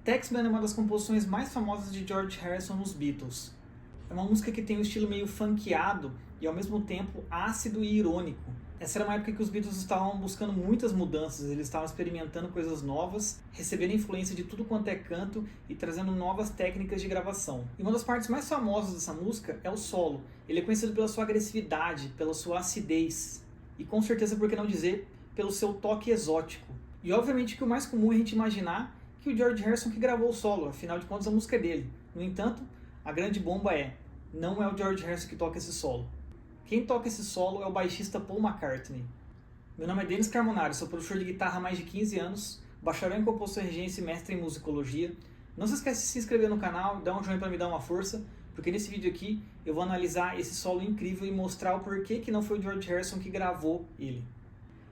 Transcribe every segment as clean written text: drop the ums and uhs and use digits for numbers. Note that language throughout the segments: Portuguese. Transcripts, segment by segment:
Taxman é uma das composições mais famosas de George Harrison nos Beatles. É uma música que tem um estilo meio funkeado e ao mesmo tempo ácido e irônico. Essa era uma época que os Beatles estavam buscando muitas mudanças, eles estavam experimentando coisas novas, recebendo influência de tudo quanto é canto e trazendo novas técnicas de gravação. E uma das partes mais famosas dessa música é o solo. Ele é conhecido pela sua agressividade, pela sua acidez e com certeza, por que não dizer, pelo seu toque exótico. E obviamente que o mais comum é a gente imaginar que o George Harrison que gravou o solo, afinal de contas a música é dele. No entanto, a grande bomba não é o George Harrison que toca esse solo. Quem toca esse solo é o baixista Paul McCartney. Meu nome é Denis Carmonari, sou professor de guitarra há mais de 15 anos, bacharel em composição e regência e mestre em musicologia. Não se esquece de se inscrever no canal, dar um joinha para me dar uma força, porque nesse vídeo aqui eu vou analisar esse solo incrível e mostrar o porquê que não foi o George Harrison que gravou ele.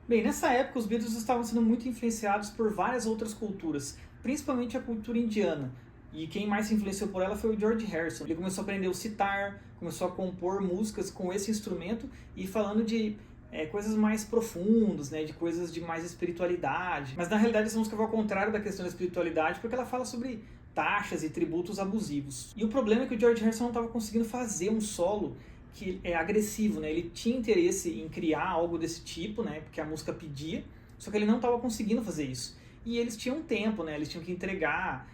Bem, nessa época os Beatles estavam sendo muito influenciados por várias outras culturas, principalmente a cultura indiana. E quem mais se influenciou por ela foi o George Harrison. Ele começou a aprender o sitar, começou a compor músicas com esse instrumento e falando de coisas mais profundas, né, de coisas de mais espiritualidade. Mas na realidade essa música vai ao contrário da questão da espiritualidade, porque ela fala sobre taxas e tributos abusivos. E o problema é que o George Harrison não estava conseguindo fazer um solo que é agressivo, né? Ele tinha interesse em criar algo desse tipo, né, porque a música pedia, só que ele não estava conseguindo fazer isso. E eles tinham tempo, né? Eles tinham que entregar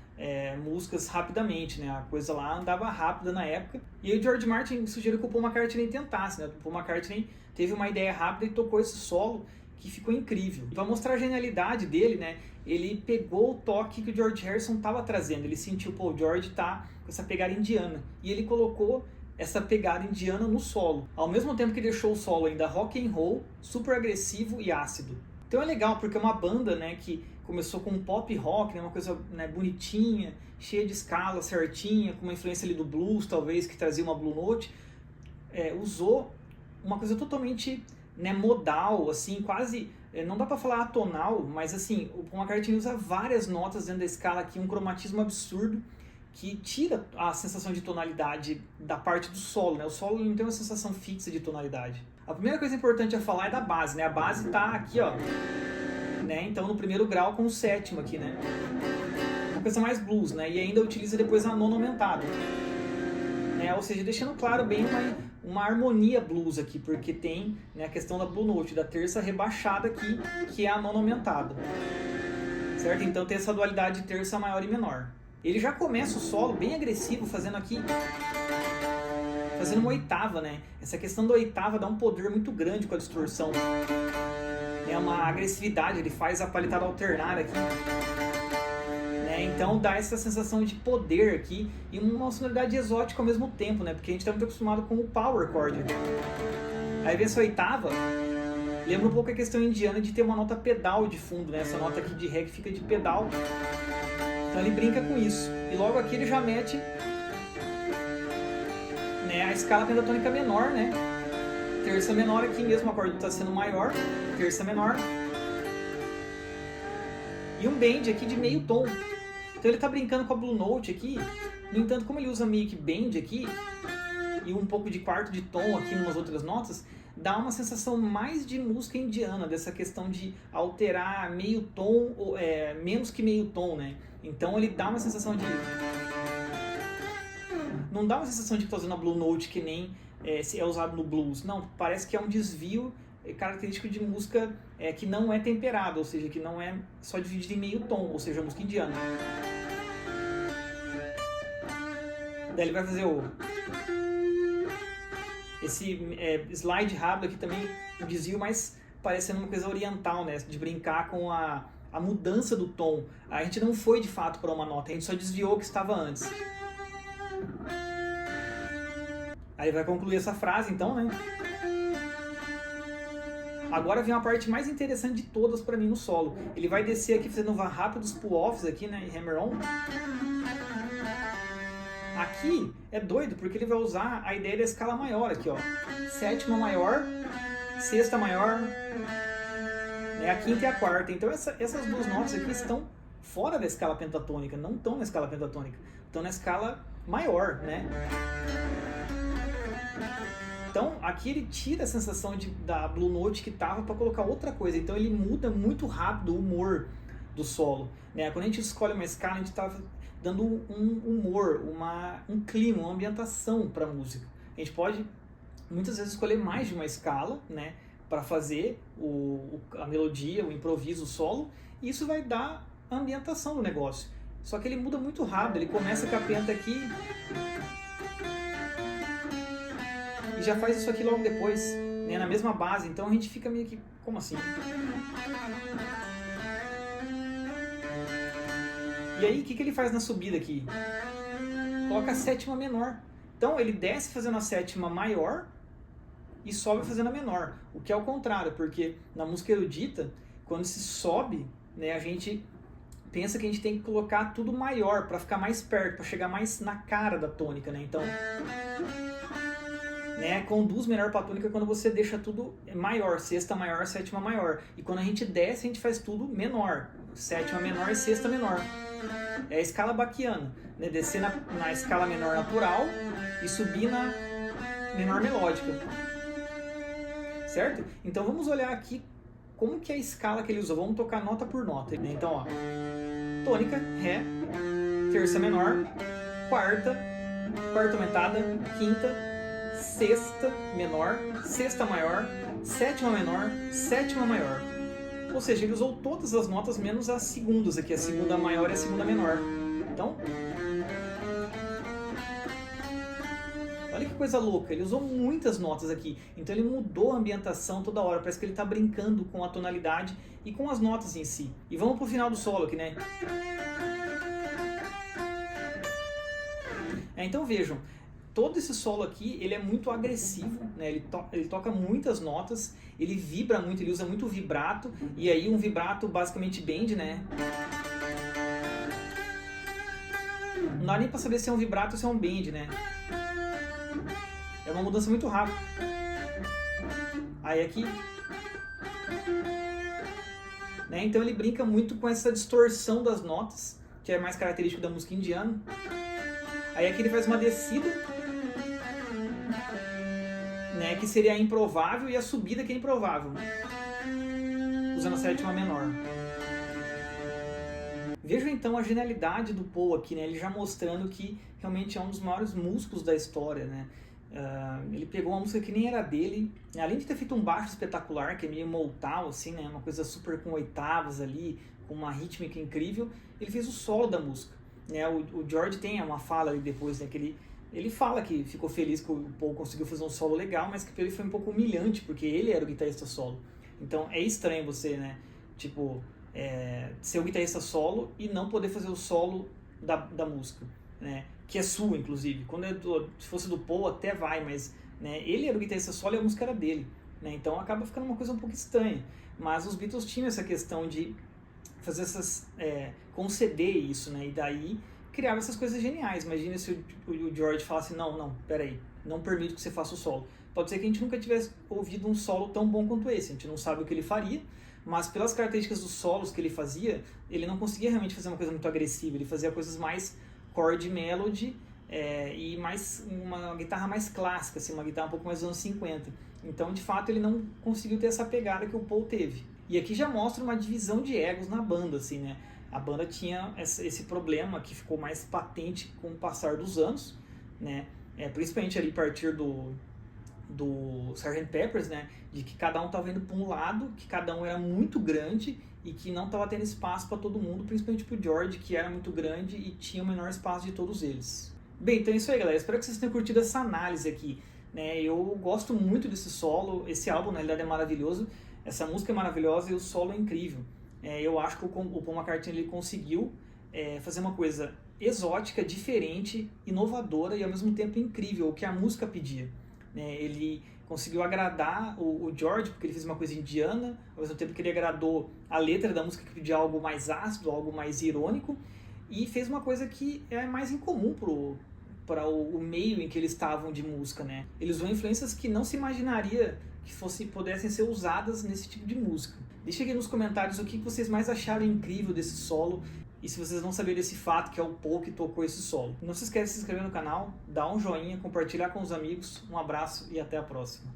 músicas rapidamente, né? A coisa lá andava rápida na época. E aí o George Martin sugeriu que o Paul McCartney tentasse, né? O Paul McCartney teve uma ideia rápida e tocou esse solo que ficou incrível. E para mostrar a genialidade dele, né? Ele pegou o toque que o George Harrison estava trazendo. Ele sentiu, pô, o George tá com essa pegada indiana. E ele colocou essa pegada indiana no solo, ao mesmo tempo que deixou o solo ainda rock and roll, super agressivo e ácido. Então é legal porque é uma banda, né, que começou com um pop rock, né, uma coisa, né, bonitinha, cheia de escala certinha, com uma influência ali do blues talvez, que trazia uma blue note, usou uma coisa totalmente, né, modal, assim, quase, não dá pra falar atonal, mas assim, o Paul McCartney usa várias notas dentro da escala aqui, um cromatismo absurdo, que tira a sensação de tonalidade da parte do solo, né? O solo não tem uma sensação fixa de tonalidade. A primeira coisa importante a falar é da base, né? A base tá aqui, ó, né? Então no primeiro grau com o sétimo aqui, né? Uma coisa mais blues, né? E ainda utiliza depois a nona aumentada, né? Ou seja, deixando claro bem uma harmonia blues aqui, porque tem, né, a questão da blue note, da terça rebaixada aqui, que é a nona aumentada, certo? Então tem essa dualidade de terça maior e menor. Ele já começa o solo bem agressivo, fazendo uma oitava, né? Essa questão da oitava dá um poder muito grande com a distorção. É uma agressividade, ele faz a paletada alternar aqui. Né? Então dá essa sensação de poder aqui e uma sonoridade exótica ao mesmo tempo, né? Porque a gente está muito acostumado com o power chord. Aí vem essa oitava, lembra um pouco a questão indiana de ter uma nota pedal de fundo, né? Essa nota aqui de ré que fica de pedal. Então ele brinca com isso. E logo aqui ele já mete, né, a escala pentatônica menor, né? Terça menor aqui mesmo, o acorde está sendo maior. Terça menor. E um bend aqui de meio tom. Então ele está brincando com a blue note aqui. No entanto, como ele usa meio que bend aqui, e um pouco de quarto de tom aqui em umas outras notas, dá uma sensação mais de música indiana, dessa questão de alterar meio tom, ou menos que meio tom, né? Então ele dá uma sensação de... Não dá uma sensação de que está usando a blue note que nem se é usado no blues. Não, parece que é um desvio característico de música que não é temperada, ou seja, que não é só dividida em meio tom, ou seja, música indiana. Daí ele vai fazer esse slide rápido aqui também, um desvio mais parecendo uma coisa oriental, né? De brincar com a mudança do tom. A gente não foi de fato para uma nota, a gente só desviou o que estava antes. Aí vai concluir essa frase então, né? Agora vem a parte mais interessante de todas para mim no solo. Ele vai descer aqui fazendo rápidos pull-offs aqui, né? E hammer-on. Aqui é doido porque ele vai usar a ideia da escala maior aqui, ó. Sétima maior, sexta maior, a quinta e a quarta. Então essas duas notas aqui estão fora da escala pentatônica, não estão na escala pentatônica, estão na escala maior, né? Então aqui ele tira a sensação da blue note que estava para colocar outra coisa. Então ele muda muito rápido o humor do solo, né? Quando a gente escolhe uma escala, a gente está dando um humor, um clima, uma ambientação para a música. A gente pode muitas vezes escolher mais de uma escala, né, para fazer a melodia, o improviso, o solo, e isso vai dar a ambientação do negócio. Só que ele muda muito rápido, ele começa com a penta aqui e já faz isso aqui logo depois, né, na mesma base, então a gente fica meio que, como assim? E aí, o que ele faz na subida aqui? Coloca a sétima menor. Então, ele desce fazendo a sétima maior e sobe fazendo a menor. O que é o contrário, porque na música erudita, quando se sobe, né, a gente pensa que a gente tem que colocar tudo maior para ficar mais perto, para chegar mais na cara da tônica, né? Então, né, conduz melhor para a tônica quando você deixa tudo maior, sexta maior, sétima maior. E quando a gente desce, a gente faz tudo menor, sétima menor e sexta menor. É a escala baquiana, né? Descer na escala menor natural e subir na menor melódica, certo? Então vamos olhar aqui como que é a escala que ele usou. Vamos tocar nota por nota, né? Então, ó, tônica, ré, terça menor, quarta aumentada, quinta, sexta menor, sexta maior, sétima menor, sétima maior. Ou seja, ele usou todas as notas menos as segundas aqui, a segunda maior e a segunda menor. Então, olha que coisa louca, ele usou muitas notas aqui. Então ele mudou a ambientação toda hora, parece que ele está brincando com a tonalidade e com as notas em si. E vamos pro final do solo aqui, né? Então vejam, todo esse solo aqui, ele é muito agressivo, né? Ele toca muitas notas, ele vibra muito, ele usa muito vibrato, e aí um vibrato basicamente bend, né? Não dá nem pra saber se é um vibrato ou se é um bend, né? É uma mudança muito rápida. Aí aqui... né? Então ele brinca muito com essa distorção das notas, que é mais característico da música indiana. Aí aqui ele faz uma descida, né, que seria a improvável, e a subida que é improvável, usando a sétima menor. Vejam então a genialidade do Paul aqui, né, ele já mostrando que realmente é um dos maiores músicos da história, né. Ele pegou uma música que nem era dele, além de ter feito um baixo espetacular, que é meio Motown, assim, né, uma coisa super com oitavas ali, com uma rítmica incrível, ele fez o solo da música. Né, o George tem uma fala ali depois, né, que ele fala que ficou feliz que o Paul conseguiu fazer um solo legal, mas que para ele foi um pouco humilhante, porque ele era o guitarrista solo. Então é estranho você, né, tipo, ser o guitarrista solo e não poder fazer o solo da música, né, que é sua, inclusive. Quando se fosse do Paul até vai, mas, né, ele era o guitarrista solo e a música era dele, né, então acaba ficando uma coisa um pouco estranha. Mas os Beatles tinham essa questão de fazer conceder isso, né, e daí criava essas coisas geniais. Imagina se o George falasse, não, peraí, não permito que você faça o solo. Pode ser que a gente nunca tivesse ouvido um solo tão bom quanto esse, a gente não sabe o que ele faria, mas pelas características dos solos que ele fazia, ele não conseguia realmente fazer uma coisa muito agressiva, ele fazia coisas mais chord melody, e mais uma guitarra mais clássica, assim, uma guitarra um pouco mais dos anos 50. Então, de fato, ele não conseguiu ter essa pegada que o Paul teve. E aqui já mostra uma divisão de egos na banda, assim, né? A banda tinha esse problema que ficou mais patente com o passar dos anos, né? Principalmente ali a partir do Sgt. Pepper's, né? De que cada um estava indo para um lado, que cada um era muito grande e que não estava tendo espaço para todo mundo, principalmente para o George, que era muito grande e tinha o menor espaço de todos eles. Bem, então é isso aí, galera. Espero que vocês tenham curtido essa análise aqui, né? Eu gosto muito desse solo, esse álbum, na realidade, é maravilhoso. Essa música é maravilhosa e o solo é incrível. Eu acho que o Paul McCartney ele conseguiu fazer uma coisa exótica, diferente, inovadora e ao mesmo tempo incrível, o que a música pedia. Ele conseguiu agradar o George, porque ele fez uma coisa indiana, ao mesmo tempo que ele agradou a letra da música, que pedia algo mais ácido, algo mais irônico, e fez uma coisa que é mais incomum para o meio em que eles estavam de música, né? Ele usou influências que não se imaginaria que pudessem ser usadas nesse tipo de música. Deixa aqui nos comentários o que vocês mais acharam incrível desse solo e se vocês não sabiam desse fato que é o Paul que tocou esse solo. Não se esqueça de se inscrever no canal, dar um joinha, compartilhar com os amigos. Um abraço e até a próxima.